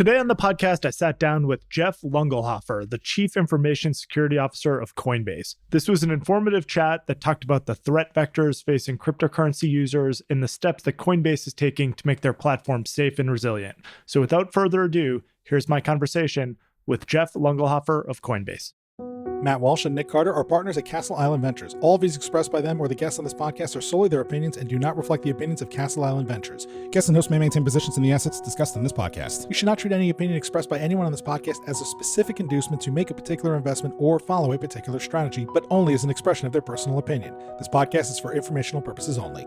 Today on the podcast, I sat down with Jeff Lunglhofer, the Chief Information Security Officer of Coinbase. This was an informative chat that talked about the threat vectors facing cryptocurrency users and the steps that Coinbase is taking to make their platform safe and resilient. So without further ado, here's my conversation with Jeff Lunglhofer of Coinbase. Matt Walsh and Nick Carter are partners at Castle Island Ventures. All views expressed by them or the guests on this podcast are solely their opinions and do not reflect the opinions of Castle Island Ventures. Guests and hosts may maintain positions in the assets discussed in this podcast. You should not treat any opinion expressed by anyone on this podcast as a specific inducement to make a particular investment or follow a particular strategy, but only as an expression of their personal opinion. This podcast is for informational purposes only.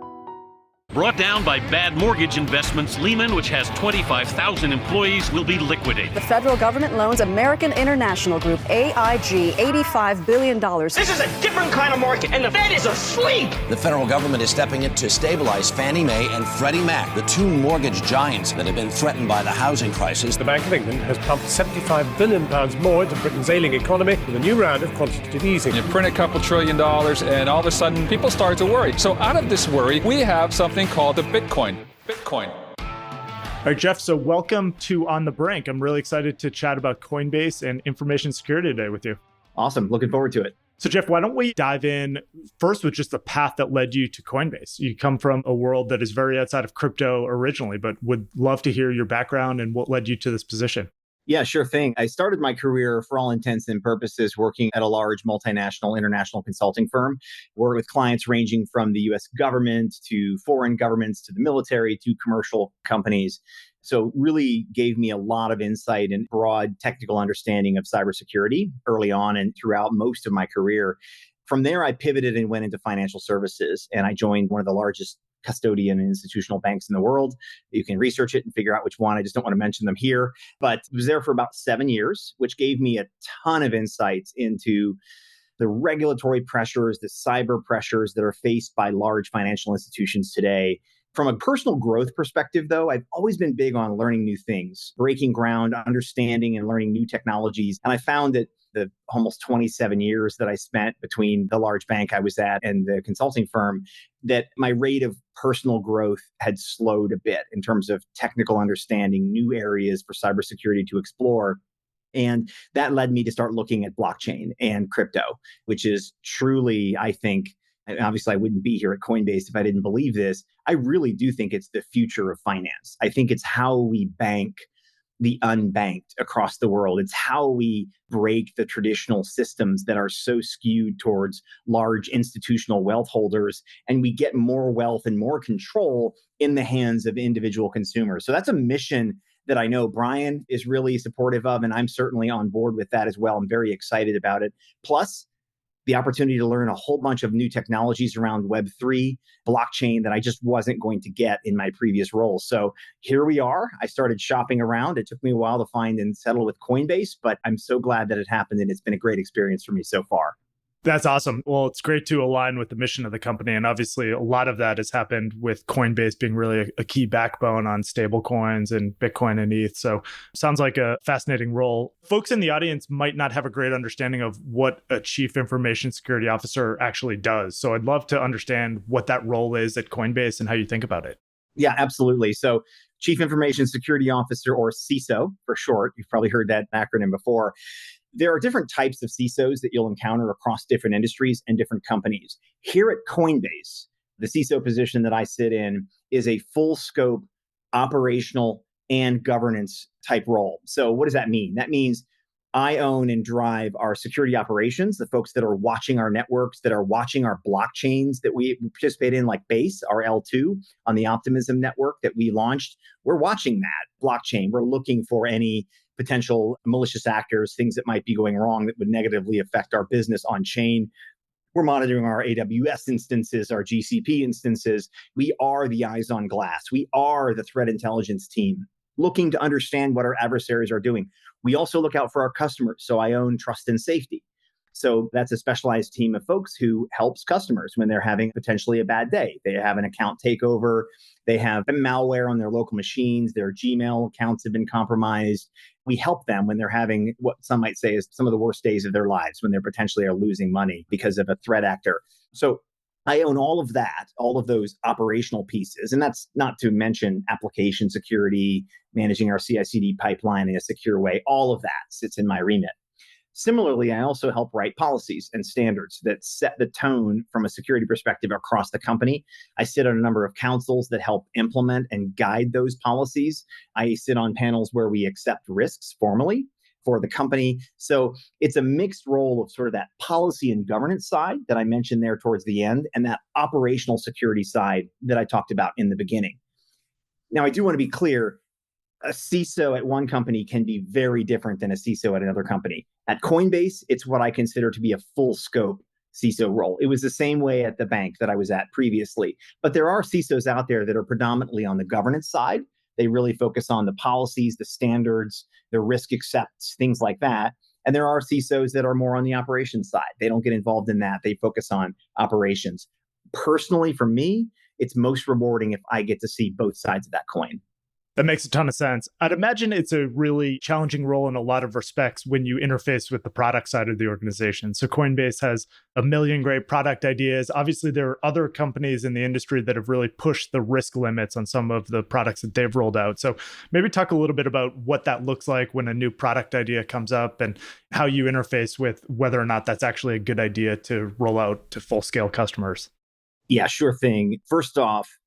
Brought down by bad mortgage investments, Lehman, which has 25,000 employees, will be liquidated. The federal government loans American International Group, AIG, $85 billion. This is a different kind of market, and the Fed is asleep. The federal government is stepping in to stabilize Fannie Mae and Freddie Mac, the two mortgage giants that have been threatened by the housing crisis. The Bank of England has pumped £75 billion more into Britain's ailing economy with a new round of quantitative easing. You print a couple $1 trillion, and all of a sudden, people start to worry. So out of this worry, we have something called the Bitcoin. All right, Jeff, so welcome to On the Brink. I'm really excited to chat about Coinbase and information security today with you. Awesome. Looking forward to it. So Jeff, why don't we dive in first with just the path that led you to Coinbase? You come from a world that is very outside of crypto originally, but would love to hear your background and what led you to this position. Yeah, sure thing. I started my career, for all intents and purposes, working at a large multinational international consulting firm, worked with clients ranging from the US government to foreign governments to the military to commercial companies. So really gave me a lot of insight and broad technical understanding of cybersecurity early on and throughout most of my career. From there, I pivoted and went into financial services, and I joined one of the largest custodian and institutional banks in the world. You can research it and figure out which one. I just don't want to mention them here. But I was there for about 7 years, which gave me a ton of insights into the regulatory pressures, the cyber pressures that are faced by large financial institutions today. From a personal growth perspective, though, I've always been big on learning new things, breaking ground, understanding and learning new technologies. And I found that the almost 27 years that I spent between the large bank I was at and the consulting firm, that my rate of personal growth had slowed a bit in terms of technical understanding, new areas for cybersecurity to explore. And that led me to start looking at blockchain and crypto, which is truly, I think, and obviously I wouldn't be here at Coinbase if I didn't believe this. I really do think it's the future of finance. I think it's how we bank the unbanked across the world. It's how we break the traditional systems that are so skewed towards large institutional wealth holders, and we get more wealth and more control in the hands of individual consumers. So that's a mission that I know Brian is really supportive of, and I'm certainly on board with that as well. I'm very excited about it. Plus, the opportunity to learn a whole bunch of new technologies around Web3, blockchain that I just wasn't going to get in my previous roles. So here we are. I started shopping around. It took me a while to find and settle with Coinbase, but I'm so glad that it happened, and it's been a great experience for me so far. That's awesome. Well, it's great to align with the mission of the company. And obviously, a lot of that has happened with Coinbase being really a key backbone on stablecoins and Bitcoin and ETH. So sounds like a fascinating role. Folks in the audience might not have a great understanding of what a Chief Information Security Officer actually does. So I'd love to understand what that role is at Coinbase and how you think about it. Yeah, absolutely. So Chief Information Security Officer, or CISO for short, you've probably heard that acronym before. There are different types of CISOs that you'll encounter across different industries and different companies. Here at Coinbase, the CISO position that I sit in is a full scope operational and governance type role. So what does that mean? That means I own and drive our security operations, the folks that are watching our networks, that are watching our blockchains that we participate in, like Base, our L2 on the Optimism network that we launched. We're watching that blockchain. We're looking for any potential malicious actors, things that might be going wrong that would negatively affect our business on chain. We're monitoring our AWS instances, our GCP instances. We are the eyes on glass. We are the threat intelligence team looking to understand what our adversaries are doing. We also look out for our customers. So I own trust and safety. So that's a specialized team of folks who helps customers when they're having potentially a bad day. They have an account takeover. They have malware on their local machines. Their Gmail accounts have been compromised. We help them when they're having what some might say is some of the worst days of their lives, when they potentially are losing money because of a threat actor. So I own all of that, all of those operational pieces. And that's not to mention application security, managing our CI/CD pipeline in a secure way. All of that sits in my remit. Similarly, I also help write policies and standards that set the tone from a security perspective across the company. I sit on a number of councils that help implement and guide those policies. I sit on panels where we accept risks formally for the company. So it's a mixed role of sort of that policy and governance side that I mentioned there towards the end, and that operational security side that I talked about in the beginning. Now, I do want to be clear. A CISO at one company can be very different than a CISO at another company. At Coinbase, it's what I consider to be a full scope CISO role. It was the same way at the bank that I was at previously. But there are CISOs out there that are predominantly on the governance side. They really focus on the policies, the standards, the risk accepts, things like that. And there are CISOs that are more on the operations side. They don't get involved in that. They focus on operations. Personally, for me, it's most rewarding if I get to see both sides of that coin. That makes a ton of sense. I'd imagine it's a really challenging role in a lot of respects when you interface with the product side of the organization. So Coinbase has a million great product ideas. Obviously, there are other companies in the industry that have really pushed the risk limits on some of the products that they've rolled out. So maybe talk a little bit about what that looks like when a new product idea comes up and how you interface with whether or not that's actually a good idea to roll out to full-scale customers. Yeah, sure thing. First off,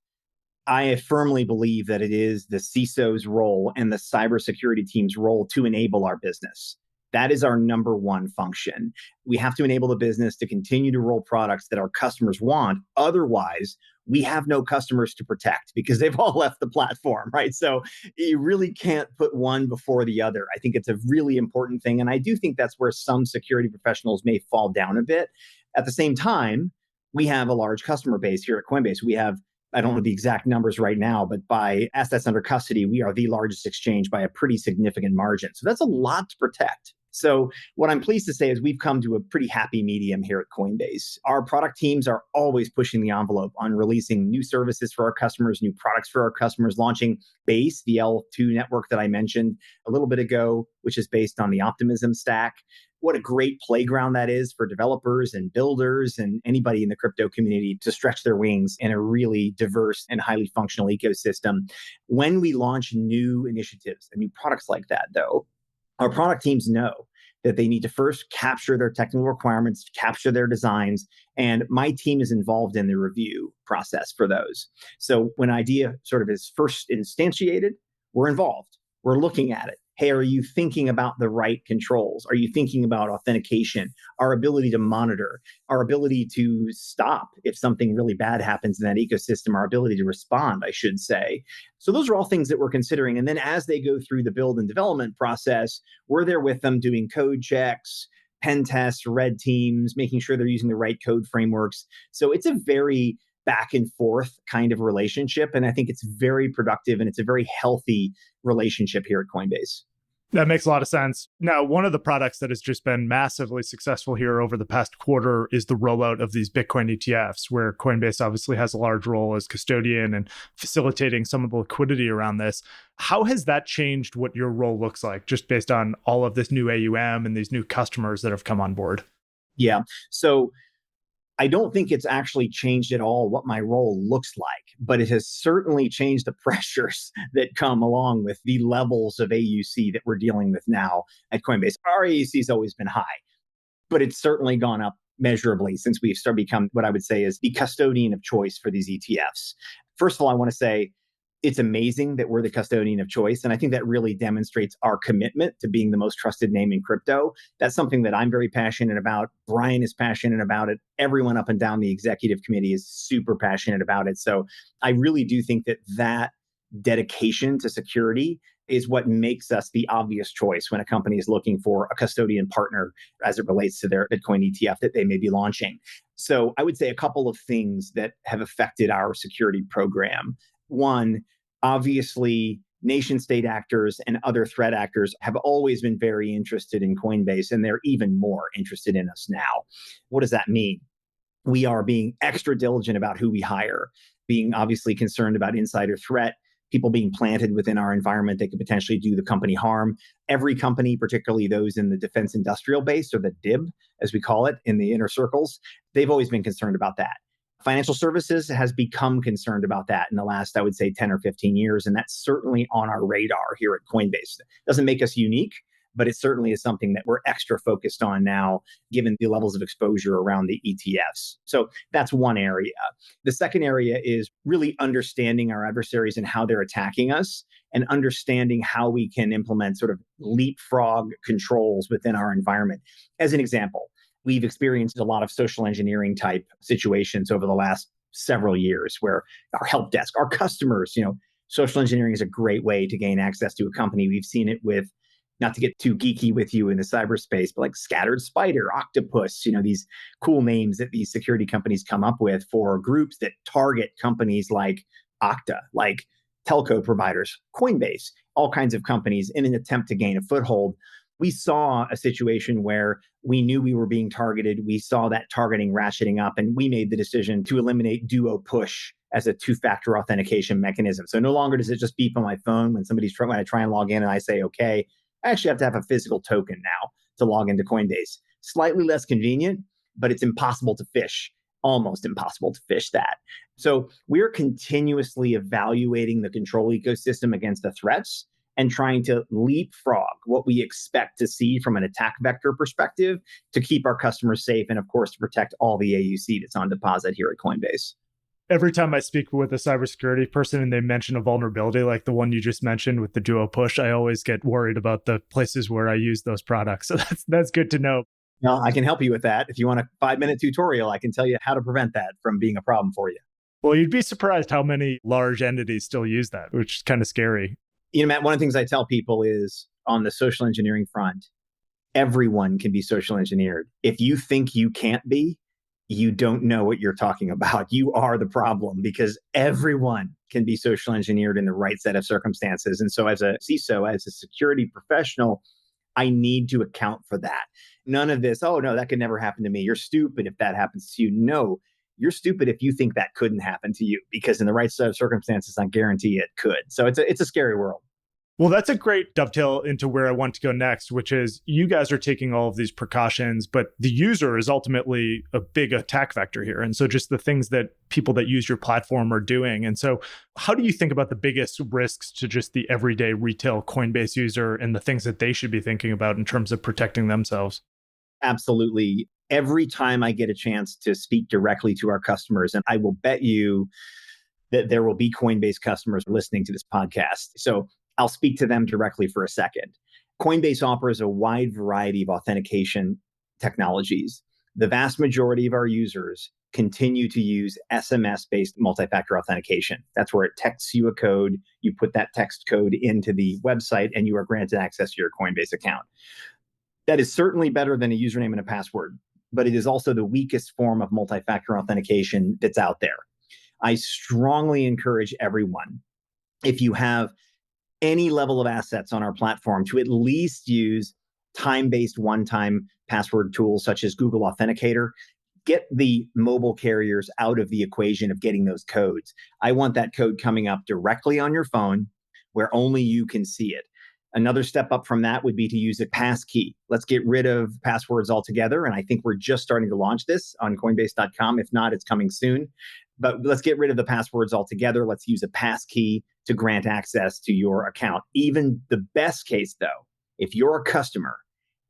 I firmly believe that it is the CISO's role and the cybersecurity team's role to enable our business. That is our number one function. We have to enable the business to continue to roll products that our customers want. Otherwise, we have no customers to protect because they've all left the platform, right? So you really can't put one before the other. I think it's a really important thing. And I do think that's where some security professionals may fall down a bit. At the same time, we have a large customer base here at Coinbase. We have, I don't know the exact numbers right now, but by assets under custody, we are the largest exchange by a pretty significant margin. So that's a lot to protect. So what I'm pleased to say is we've come to a pretty happy medium here at Coinbase. Our product teams are always pushing the envelope on releasing new services for our customers, new products for our customers, launching Base, the L2 network that I mentioned a little bit ago, which is based on the Optimism stack. What a great playground that is for developers and builders and anybody in the crypto community to stretch their wings in a really diverse and highly functional ecosystem. When we launch new initiatives and new products like that, though, our product teams know that they need to first capture their technical requirements, capture their designs, and my team is involved in the review process for those. So when an idea sort of is first instantiated, we're involved. We're looking at it. Hey, are you thinking about the right controls? Are you thinking about authentication, our ability to monitor, our ability to stop if something really bad happens in that ecosystem, our ability to respond, I should say. So those are all things that we're considering. And then as they go through the build and development process, we're there with them doing code checks, pen tests, red teams, making sure they're using the right code frameworks. So it's a very back and forth kind of relationship. And I think it's very productive and it's a very healthy relationship here at Coinbase. That makes a lot of sense. Now, one of the products that has just been massively successful here over the past quarter is the rollout of these Bitcoin ETFs, where Coinbase obviously has a large role as custodian and facilitating some of the liquidity around this. How has that changed what your role looks like, just based on all of this new AUM and these new customers that have come on board? Yeah. So I don't think it's actually changed at all what my role looks like, but it has certainly changed the pressures that come along with the levels of AUC that we're dealing with now at Coinbase. Our AUC has always been high, but it's certainly gone up measurably since we've started to become what I would say is the custodian of choice for these ETFs. First of all, I want to say it's amazing that we're the custodian of choice. And I think that really demonstrates our commitment to being the most trusted name in crypto. That's something that I'm very passionate about. Brian is passionate about it. Everyone up and down the executive committee is super passionate about it. So I really do think that that dedication to security is what makes us the obvious choice when a company is looking for a custodian partner as it relates to their Bitcoin ETF that they may be launching. So I would say a couple of things that have affected our security program. One, obviously, nation state actors and other threat actors have always been very interested in Coinbase, and they're even more interested in us now. What does that mean? We are being extra diligent about who we hire, being obviously concerned about insider threat, people being planted within our environment that could potentially do the company harm. Every company, particularly those in the defense industrial base, or the DIB, as we call it in the inner circles, they've always been concerned about that. Financial services has become concerned about that in the last, I would say, 10 or 15 years. And that's certainly on our radar here at Coinbase. It doesn't make us unique, but it certainly is something that we're extra focused on now, given the levels of exposure around the ETFs. So that's one area. The second area is really understanding our adversaries and how they're attacking us, and understanding how we can implement sort of leapfrog controls within our environment. As an example, we've experienced a lot of social engineering type situations over the last several years where our help desk, our customers, social engineering is a great way to gain access to a company. We've seen it with, not to get too geeky with you in the cyberspace, but like Scattered Spider, Octopus, these cool names that these security companies come up with for groups that target companies like Okta, like telco providers, Coinbase, all kinds of companies in an attempt to gain a foothold. We saw a situation where we knew we were being targeted. We saw that targeting ratcheting up, and we made the decision to eliminate Duo Push as a two-factor authentication mechanism. So no longer does it just beep on my phone when when I try and log in and I say, okay, I actually have to have a physical token now to log into Coinbase. Slightly less convenient, but it's impossible to phish, almost impossible to phish that. So we're continuously evaluating the control ecosystem against the threats and trying to leapfrog what we expect to see from an attack vector perspective to keep our customers safe and, of course, to protect all the AUC that's on deposit here at Coinbase. Every time I speak with a cybersecurity person and they mention a vulnerability like the one you just mentioned with the Duo Push, I always get worried about the places where I use those products. So that's good to know. Well, I can help you with that. If you want a 5-minute tutorial, I can tell you how to prevent that from being a problem for you. Well, you'd be surprised how many large entities still use that, which is kind of scary. Matt, one of the things I tell people is on the social engineering front, everyone can be social engineered. If you think you can't be, you don't know what you're talking about. You are the problem, because everyone can be social engineered in the right set of circumstances. And so as a CISO, as a security professional, I need to account for that. None of this, oh, no, that could never happen to me. You're stupid if that happens to you. No, you're stupid if you think that couldn't happen to you, because in the right set of circumstances, I guarantee it could. So it's a scary world. Well, that's a great dovetail into where I want to go next, which is you guys are taking all of these precautions, but the user is ultimately a big attack vector here. And so just the things that people that use your platform are doing. And so how do you think about the biggest risks to just the everyday retail Coinbase user and the things that they should be thinking about in terms of protecting themselves? Absolutely. Every time I get a chance to speak directly to our customers, and I will bet you that there will be Coinbase customers listening to this podcast. So I'll speak to them directly for a second. Coinbase offers a wide variety of authentication technologies. The vast majority of our users continue to use SMS-based multi-factor authentication. That's where it texts you a code. You put that text code into the website and you are granted access to your Coinbase account. That is certainly better than a username and a password, but it is also the weakest form of multi-factor authentication that's out there. I strongly encourage everyone, if you have any level of assets on our platform, to at least use time-based one-time password tools such as Google Authenticator. Get the mobile carriers out of the equation of getting those codes. I want that code coming up directly on your phone where only you can see it. Another step up from that would be to use a passkey. Let's get rid of passwords altogether. And I think we're just starting to launch this on Coinbase.com. If not, it's coming soon. But let's get rid of the passwords altogether. Let's use a passkey to grant access to your account. Even the best case, though, if you're a customer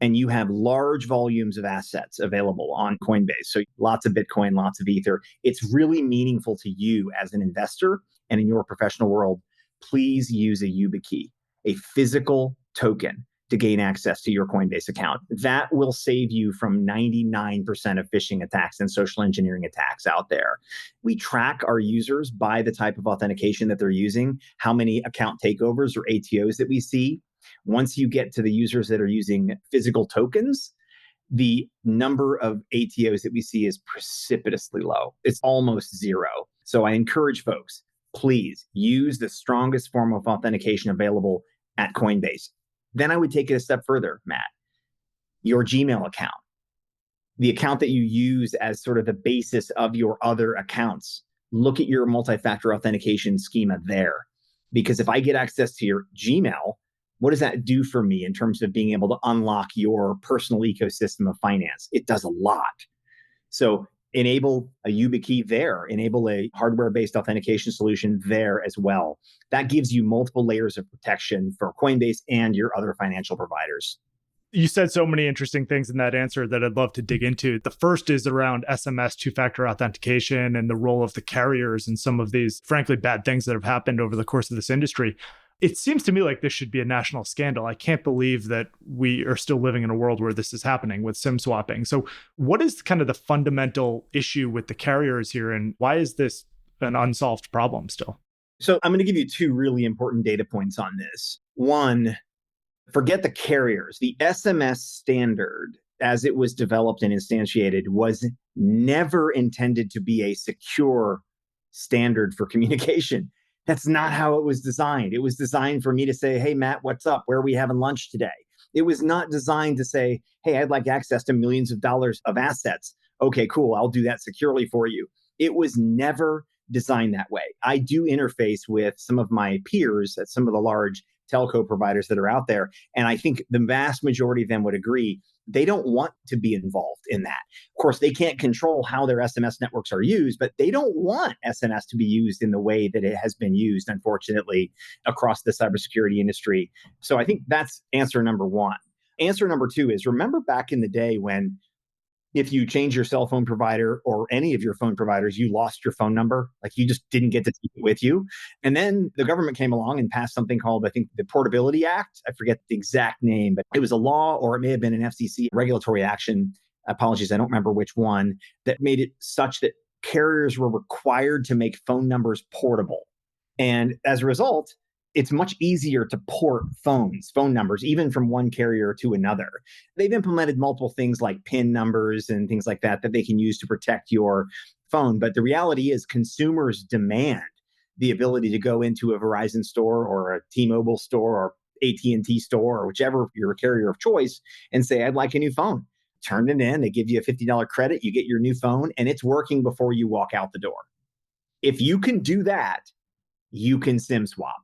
and you have large volumes of assets available on Coinbase, so lots of Bitcoin, lots of Ether, it's really meaningful to you as an investor and in your professional world, please use a YubiKey, a physical token to gain access to your Coinbase account. That will save you from 99% of phishing attacks and social engineering attacks out there. We track our users by the type of authentication that they're using, how many account takeovers or ATOs that we see. Once you get to the users that are using physical tokens, the number of ATOs that we see is precipitously low. It's almost zero. So I encourage folks, please use the strongest form of authentication available at Coinbase. Then I would take it a step further, Matt. Your Gmail account, the account that you use as sort of the basis of your other accounts. Look at your multi-factor authentication schema there. Because if I get access to your Gmail, what does that do for me in terms of being able to unlock your personal ecosystem of finance? It does a lot. So enable a YubiKey there, enable a hardware-based authentication solution there as well. That gives you multiple layers of protection for Coinbase and your other financial providers. You said so many interesting things in that answer that I'd love to dig into. The first is around SMS two-factor authentication and the role of the carriers and some of these, frankly, bad things that have happened over the course of this industry. It seems to me like this should be a national scandal. I can't believe that we are still living in a world where this is happening with SIM swapping. So what is kind of the fundamental issue with the carriers here, and why is this an unsolved problem still? So I'm going to give you two really important data points on this. One, forget the carriers. The SMS standard, as it was developed and instantiated, was never intended to be a secure standard for communication. That's not how it was designed. It was designed for me to say, hey, Matt, what's up? Where are we having lunch today? It was not designed to say, hey, I'd like access to millions of dollars of assets. Okay, cool. I'll do that securely for you. It was never designed that way. I do interface with some of my peers at some of the large telco providers that are out there. And I think the vast majority of them would agree they don't want to be involved in that. Of course, they can't control how their SMS networks are used, but they don't want SMS to be used in the way that it has been used, unfortunately, across the cybersecurity industry. So I think that's answer number one. Answer number two is, remember back in the day when if you change your cell phone provider or any of your phone providers, you lost your phone number. Like you just didn't get to keep it with you. And then the government came along and passed something called, I think, the Portability Act. I forget the exact name, but it was a law, or it may have been an FCC regulatory action. Apologies, I don't remember which one, that made it such that carriers were required to make phone numbers portable. And as a result, it's much easier to port phone numbers, even from one carrier to another. They've implemented multiple things like PIN numbers and things like that they can use to protect your phone. But the reality is consumers demand the ability to go into a Verizon store or a T-Mobile store or AT&T store or whichever your carrier of choice and say, I'd like a new phone. Turn it in, they give you a $50 credit, you get your new phone, and it's working before you walk out the door. If you can do that, you can SIM swap.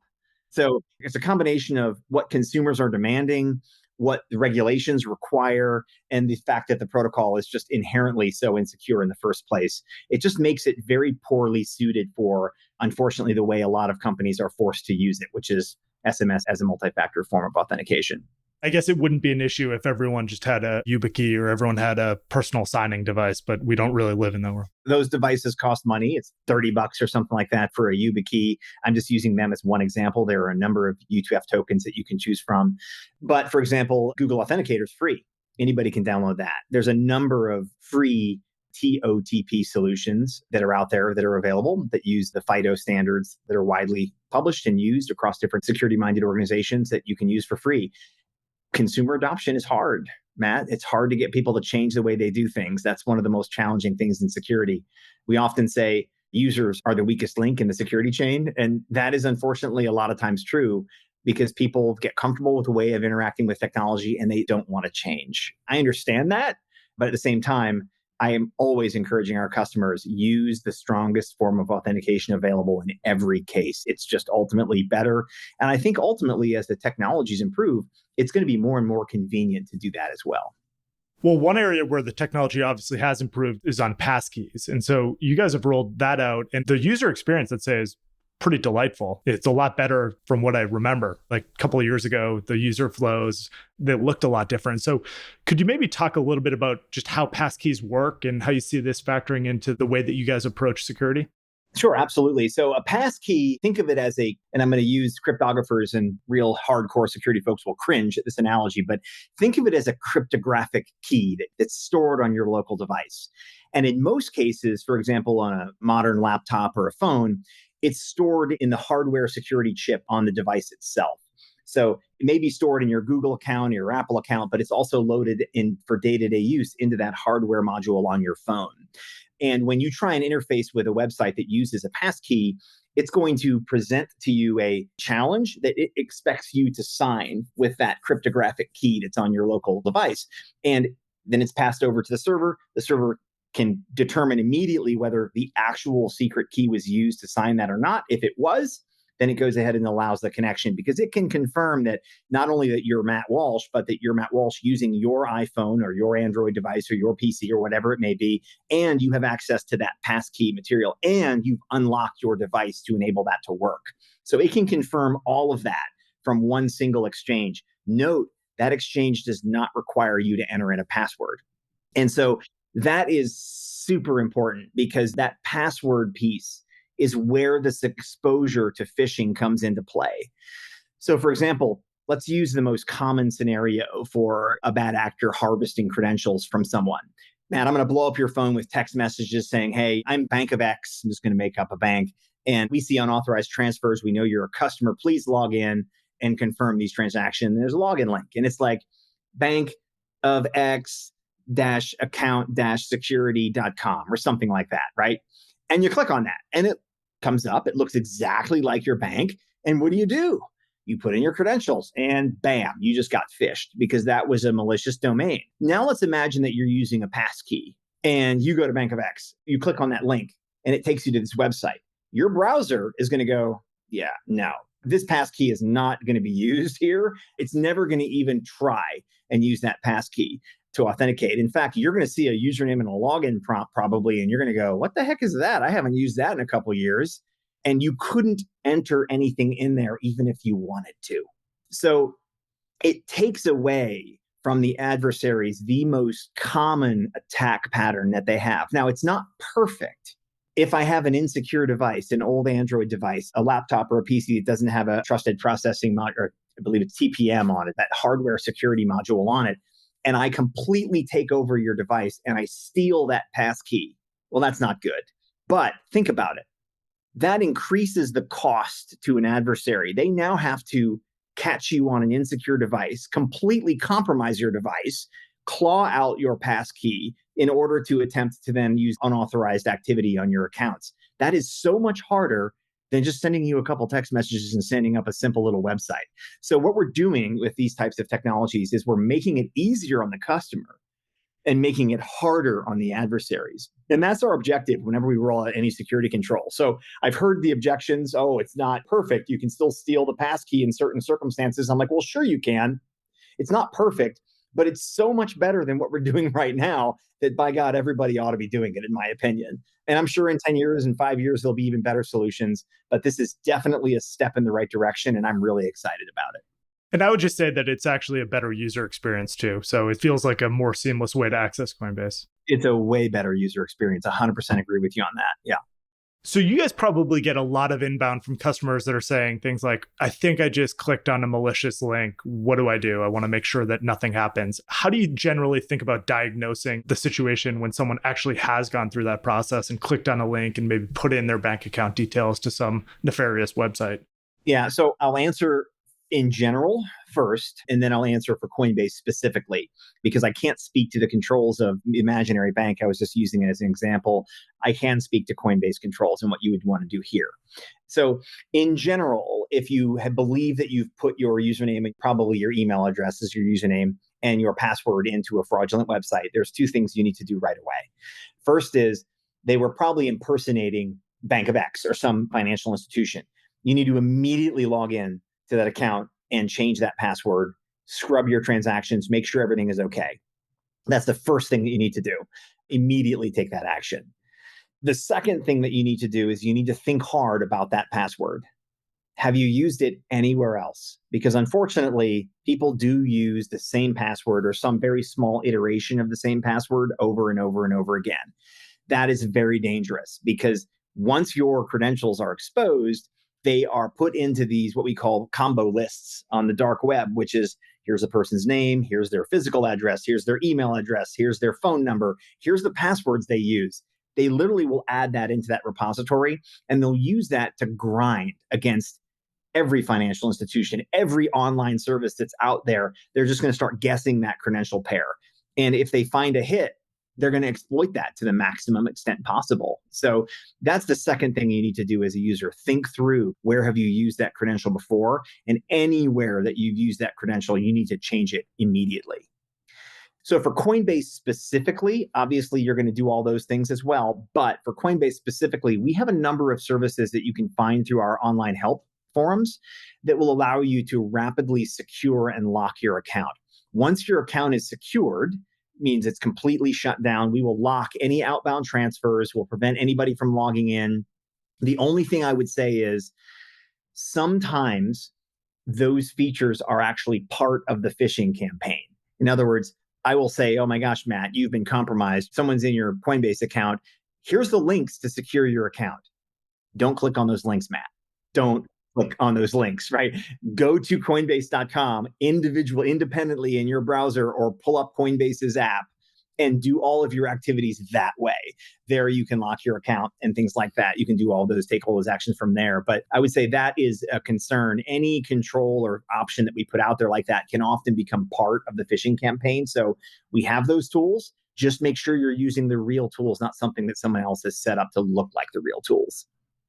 So it's a combination of what consumers are demanding, what the regulations require, and the fact that the protocol is just inherently so insecure in the first place. It just makes it very poorly suited for, unfortunately, the way a lot of companies are forced to use it, which is SMS as a multi-factor form of authentication. I guess it wouldn't be an issue if everyone just had a YubiKey or everyone had a personal signing device, but we don't really live in that world. Those devices cost money. It's $30 or something like that for a YubiKey. I'm just using them as one example. There are a number of U2F tokens that you can choose from. But for example, Google Authenticator is free. Anybody can download that. There's a number of free TOTP solutions that are out there that are available that use the FIDO standards that are widely published and used across different security-minded organizations that you can use for free. Consumer adoption is hard, Matt. It's hard to get people to change the way they do things. That's one of the most challenging things in security. We often say users are the weakest link in the security chain. And that is unfortunately a lot of times true because people get comfortable with the way of interacting with technology and they don't want to change. I understand that. But at the same time, I am always encouraging our customers use the strongest form of authentication available in every case. It's just ultimately better. And I think ultimately, as the technologies improve, it's going to be more and more convenient to do that as well. Well, one area where the technology obviously has improved is on Passkeys. And so you guys have rolled that out. And the user experience, I'd say, is pretty delightful. It's a lot better from what I remember. Like a couple of years ago, the user flows, they looked a lot different. So could you maybe talk a little bit about just how Passkeys work and how you see this factoring into the way that you guys approach security? Sure, absolutely. So a passkey, think of it as and I'm going to use cryptographers and real hardcore security folks will cringe at this analogy, but think of it as a cryptographic key that's stored on your local device. And in most cases, for example, on a modern laptop or a phone, it's stored in the hardware security chip on the device itself. So it may be stored in your Google account or your Apple account, but it's also loaded in for day-to-day use into that hardware module on your phone. And when you try and interface with a website that uses a passkey, it's going to present to you a challenge that it expects you to sign with that cryptographic key that's on your local device. And then it's passed over to the server. The server can determine immediately whether the actual secret key was used to sign that or not. If it was, then it goes ahead and allows the connection because it can confirm that not only that you're Matt Walsh, but that you're Matt Walsh using your iPhone or your Android device or your PC or whatever it may be, and you have access to that passkey material, and you've unlocked your device to enable that to work. So it can confirm all of that from one single exchange. Note, that exchange does not require you to enter in a password. And so that is super important because that password piece is where this exposure to phishing comes into play. So for example, let's use the most common scenario for a bad actor harvesting credentials from someone. Matt, I'm going to blow up your phone with text messages saying, hey, I'm Bank of X. I'm just going to make up a bank. And we see unauthorized transfers. We know you're a customer. Please log in and confirm these transactions. And there's a login link. And it's like Bank of X account security.com or something like that, right? And you click on that and it comes up. It looks exactly like your bank. And what do? You put in your credentials and bam, you just got phished because that was a malicious domain. Now let's imagine that you're using a passkey and you go to Bank of X. You click on that link and it takes you to this website. Your browser is going to go, yeah, no, this passkey is not going to be used here. It's never going to even try and use that passkey to authenticate. In fact, you're going to see a username and a login prompt probably, and you're going to go, what the heck is that? I haven't used that in a couple of years. And you couldn't enter anything in there even if you wanted to. So it takes away from the adversaries the most common attack pattern that they have. Now, it's not perfect. If I have an insecure device, an old Android device, a laptop or a PC that doesn't have a trusted processing module, or I believe it's TPM on it, that hardware security module on it, and I completely take over your device and I steal that passkey, well, that's not good. But think about it. That increases the cost to an adversary. They now have to catch you on an insecure device, completely compromise your device, claw out your passkey in order to attempt to then use unauthorized activity on your accounts. That is so much harder than just sending you a couple text messages and sending up a simple little website. So what we're doing with these types of technologies is we're making it easier on the customer and making it harder on the adversaries. And that's our objective whenever we roll out any security control. So I've heard the objections, oh, it's not perfect. You can still steal the passkey in certain circumstances. I'm like, well, sure you can. It's not perfect, but it's so much better than what we're doing right now that by God, everybody ought to be doing it, in my opinion. And I'm sure in 10 years and 5 years, there'll be even better solutions. But this is definitely a step in the right direction, and I'm really excited about it. And I would just say that it's actually a better user experience too. So it feels like a more seamless way to access Coinbase. It's a way better user experience. 100% agree with you on that. Yeah. So you guys probably get a lot of inbound from customers that are saying things like, I think I just clicked on a malicious link. What do? I want to make sure that nothing happens. How do you generally think about diagnosing the situation when someone actually has gone through that process and clicked on a link and maybe put in their bank account details to some nefarious website? Yeah. So I'll answer in general first, and then I'll answer for Coinbase specifically, because I can't speak to the controls of imaginary bank. I was just using it as an example. I can speak to Coinbase controls and what you would want to do here. So in general, if you believe that you've put your username, and probably your email address is your username, and your password into a fraudulent website, there's two things you need to do right away. First is they were probably impersonating Bank of X or some financial institution. You need to immediately log in to that account and change that password, scrub your transactions, make sure everything is okay. That's the first thing that you need to do. Immediately take that action. The second thing that you need to do is you need to think hard about that password. Have you used it anywhere else? Because unfortunately, people do use the same password or some very small iteration of the same password over and over and over again. That is very dangerous because once your credentials are exposed, they are put into these, what we call combo lists on the dark web, which is here's a person's name, here's their physical address, here's their email address, here's their phone number, here's the passwords they use. They literally will add that into that repository, and they'll use that to grind against every financial institution, every online service that's out there. They're just going to start guessing that credential pair. And if they find a hit, they're going to exploit that to the maximum extent possible. So that's the second thing you need to do as a user. Think through, where have you used that credential before? And anywhere that you've used that credential, you need to change it immediately. So for Coinbase specifically, obviously you're going to do all those things as well. But for Coinbase specifically, we have a number of services that you can find through our online help platforms that will allow you to rapidly secure and lock your account. Once your account is secured, means it's completely shut down. We will lock any outbound transfers, will prevent anybody from logging in. The only thing I would say is sometimes those features are actually part of the phishing campaign. In other words, I will say, oh my gosh, Matt, you've been compromised. Someone's in your Coinbase account. Here's the links to secure your account. Don't click on those links, Matt. Don't click on those links, right? Go to Coinbase.com independently in your browser or pull up Coinbase's app and do all of your activities that way. There you can lock your account and things like that. You can do all those, take all those actions from there. But I would say that is a concern. Any control or option that we put out there like that can often become part of the phishing campaign. So we have those tools. Just make sure you're using the real tools, not something that someone else has set up to look like the real tools.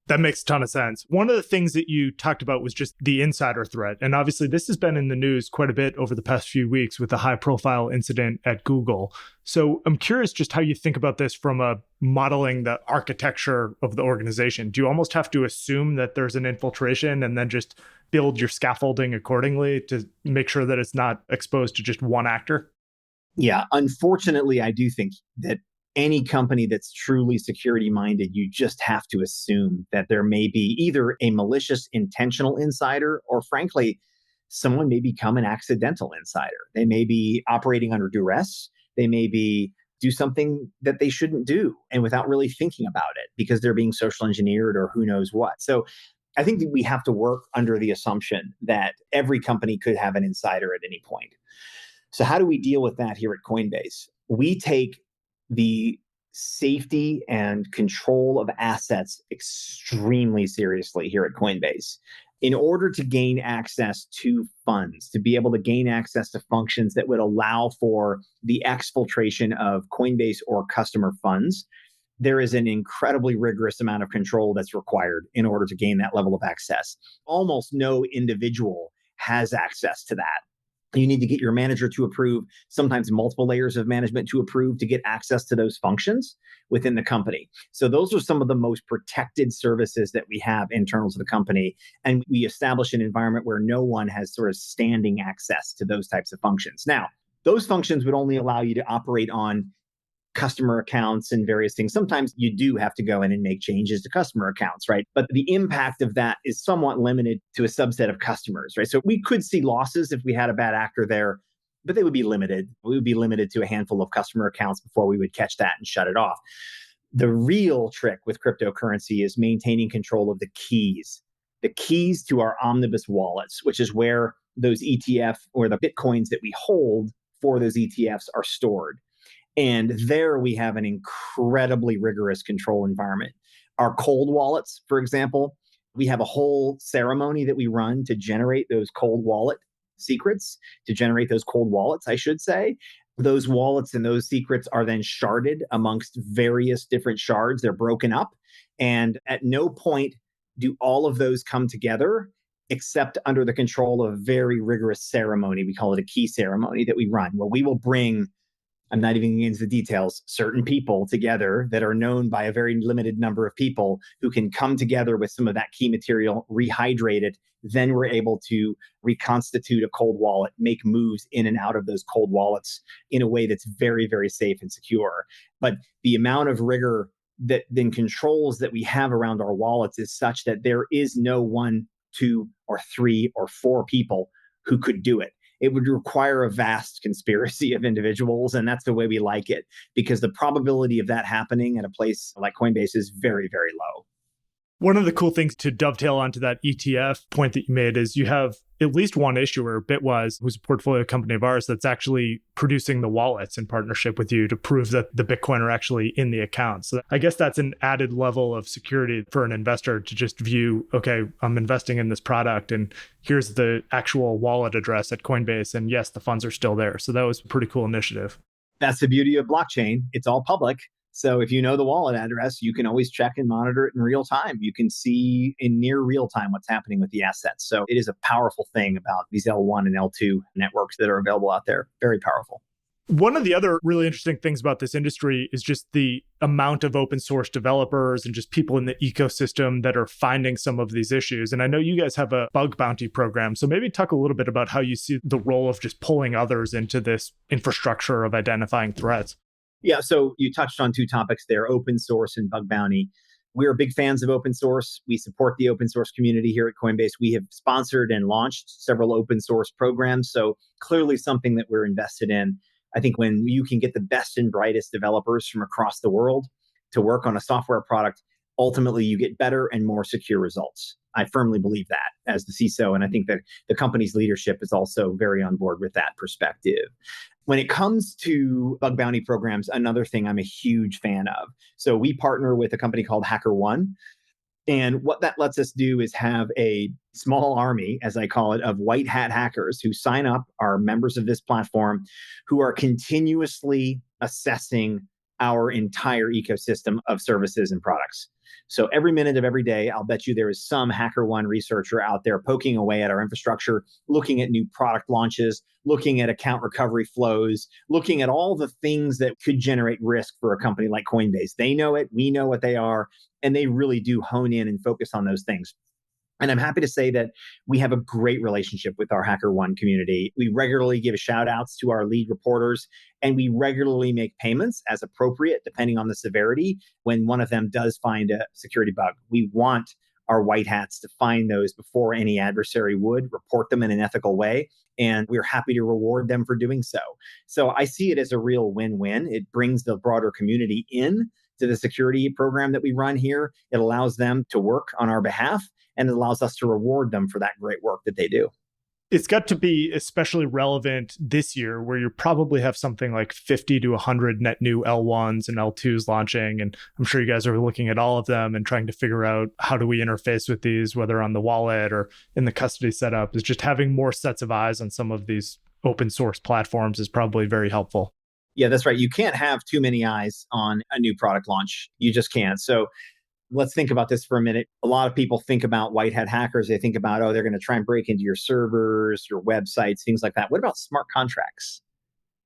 That makes a ton of sense. One of the things that you talked about was just the insider threat. And obviously, this has been in the news quite a bit over the past few weeks with the high-profile incident at Google. So I'm curious just how you think about this from a modeling the architecture of the organization. Do you almost have to assume that there's an infiltration and then just build your scaffolding accordingly to make sure that it's not exposed to just one actor? Yeah, unfortunately, I do think that any company that's truly security minded, you just have to assume that there may be either a malicious intentional insider or frankly, someone may become an accidental insider. They may be operating under duress. They may be do something that they shouldn't do and without really thinking about it because they're being social engineered or who knows what. So I think that we have to work under the assumption that every company could have an insider at any point. So how do we deal with that here at Coinbase? We take the safety and control of assets extremely seriously here at Coinbase. In order to gain access to funds, to be able to gain access to functions that would allow for the exfiltration of Coinbase or customer funds, there is an incredibly rigorous amount of control that's required in order to gain that level of access. Almost no individual has access to that. You need to get your manager to approve, sometimes multiple layers of management to approve to get access to those functions within the company. So those are some of the most protected services that we have internal to the company. And we establish an environment where no one has sort of standing access to those types of functions. Now, those functions would only allow you to operate on customer accounts and various things. Sometimes you do have to go in and make changes to customer accounts, right? But the impact of that is somewhat limited to a subset of customers, right? So we could see losses if we had a bad actor there, but they would be limited. We would be limited to a handful of customer accounts before we would catch that and shut it off. The real trick with cryptocurrency is maintaining control of the keys to our omnibus wallets, which is where those ETF or the Bitcoins that we hold for those ETFs are stored. And there we have an incredibly rigorous control environment. Our cold wallets, for example, we have a whole ceremony that we run to generate those cold wallet secrets, to generate those cold wallets, I should say. Those wallets and those secrets are then sharded amongst various different shards. They're broken up. And at no point do all of those come together except under the control of a very rigorous ceremony. We call it a key ceremony that we run, where we will bring, I'm not even getting into the details, certain people together that are known by a very limited number of people who can come together with some of that key material, rehydrate it. Then we're able to reconstitute a cold wallet, make moves in and out of those cold wallets in a way that's very, very safe and secure. But the amount of rigor that then controls that we have around our wallets is such that there is no 1, 2, or 3, or 4 people who could do it. It would require a vast conspiracy of individuals, and that's the way we like it, because the probability of that happening at a place like Coinbase is very, very low. One of the cool things to dovetail onto that ETF point that you made is you have at least one issuer, Bitwise, who's a portfolio company of ours, that's actually producing the wallets in partnership with you to prove that the Bitcoin are actually in the account. So I guess that's an added level of security for an investor to just view, okay, I'm investing in this product and here's the actual wallet address at Coinbase. And yes, the funds are still there. So that was a pretty cool initiative. That's the beauty of blockchain. It's all public. So if you know the wallet address, you can always check and monitor it in real time. You can see in near real time what's happening with the assets. So it is a powerful thing about these L1 and L2 networks that are available out there. Very powerful. One of the other really interesting things about this industry is just the amount of open source developers and just people in the ecosystem that are finding some of these issues. And I know you guys have a bug bounty program. So maybe talk a little bit about how you see the role of just pulling others into this infrastructure of identifying threats. Yeah, so you touched on two topics there, open source and bug bounty. We're big fans of open source. We support the open source community here at Coinbase. We have sponsored and launched several open source programs. So clearly something that we're invested in. I think when you can get the best and brightest developers from across the world to work on a software product, ultimately you get better and more secure results. I firmly believe that as the CISO, and I think that the company's leadership is also very on board with that perspective. When it comes to bug bounty programs, another thing I'm a huge fan of. So we partner with a company called HackerOne. And what that lets us do is have a small army, as I call it, of white hat hackers who sign up, are members of this platform, who are continuously assessing our entire ecosystem of services and products. So every minute of every day, I'll bet you there is some HackerOne researcher out there poking away at our infrastructure, looking at new product launches, looking at account recovery flows, looking at all the things that could generate risk for a company like Coinbase. They know it, we know what they are, and they really do hone in and focus on those things. And I'm happy to say that we have a great relationship with our HackerOne community. We regularly give shout outs to our lead reporters, and we regularly make payments as appropriate, depending on the severity, when one of them does find a security bug. We want our white hats to find those before any adversary would, report them in an ethical way, and we're happy to reward them for doing so. So I see it as a real win-win. It brings the broader community in to the security program that we run here. It allows them to work on our behalf, and it allows us to reward them for that great work that they do. It's got to be especially relevant this year where you probably have something like 50 to 100 net new L1s and L2s launching. And I'm sure you guys are looking at all of them and trying to figure out how do we interface with these, whether on the wallet or in the custody setup. Is just having more sets of eyes on some of these open source platforms is probably very helpful. Yeah, that's right. You can't have too many eyes on a new product launch. You just can't. So let's think about this for a minute. A lot of people think about white hat hackers. They think about, they're going to try and break into your servers, your websites, things like that. What about smart contracts?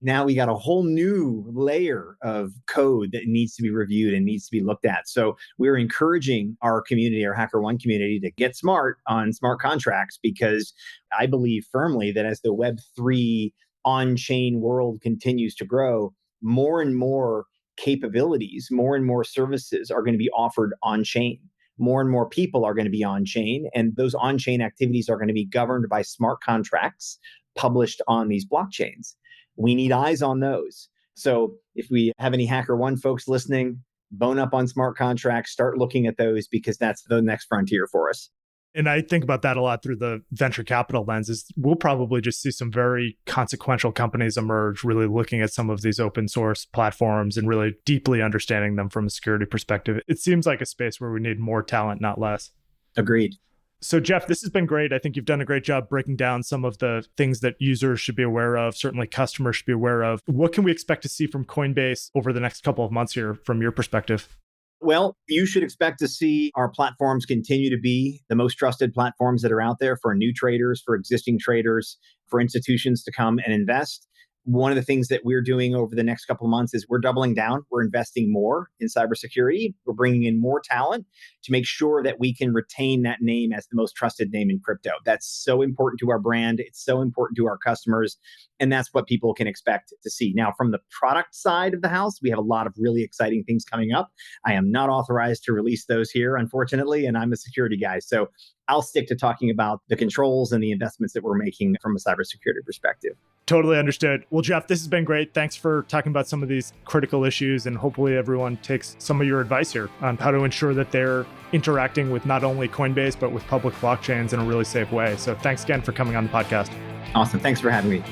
Now we got a whole new layer of code that needs to be reviewed and needs to be looked at. So we're encouraging our community, our HackerOne community, to get smart on smart contracts, because I believe firmly that as the Web3 on-chain world continues to grow, more and more capabilities, more and more services are going to be offered on-chain. More and more people are going to be on-chain, and those on-chain activities are going to be governed by smart contracts published on these blockchains. We need eyes on those. So if we have any HackerOne folks listening, bone up on smart contracts, start looking at those, because that's the next frontier for us. And I think about that a lot through the venture capital lens. Is we'll probably just see some very consequential companies emerge, really looking at some of these open source platforms and really deeply understanding them from a security perspective. It seems like a space where we need more talent, not less. Agreed. So Jeff, this has been great. I think you've done a great job breaking down some of the things that users should be aware of, certainly customers should be aware of. What can we expect to see from Coinbase over the next couple of months here from your perspective? Well, you should expect to see our platforms continue to be the most trusted platforms that are out there for new traders, for existing traders, for institutions to come and invest. One of the things that we're doing over the next couple of months is we're doubling down. We're investing more in cybersecurity. We're bringing in more talent to make sure that we can retain that name as the most trusted name in crypto. That's so important to our brand. It's so important to our customers. And that's what people can expect to see. Now, from the product side of the house, we have a lot of really exciting things coming up. I am not authorized to release those here, unfortunately, and I'm a security guy. So I'll stick to talking about the controls and the investments that we're making from a cybersecurity perspective. Totally understood. Well, Jeff, this has been great. Thanks for talking about some of these critical issues, and hopefully everyone takes some of your advice here on how to ensure that they're interacting with not only Coinbase, but with public blockchains in a really safe way. So thanks again for coming on the podcast. Awesome. Thanks for having me.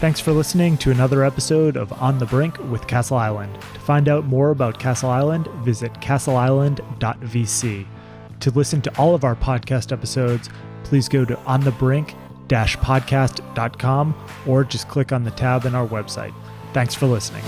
Thanks for listening to another episode of On the Brink with Castle Island. To find out more about Castle Island, visit castleisland.vc. To listen to all of our podcast episodes, please go to onthebrink-podcast.com or just click on the tab in our website. Thanks for listening.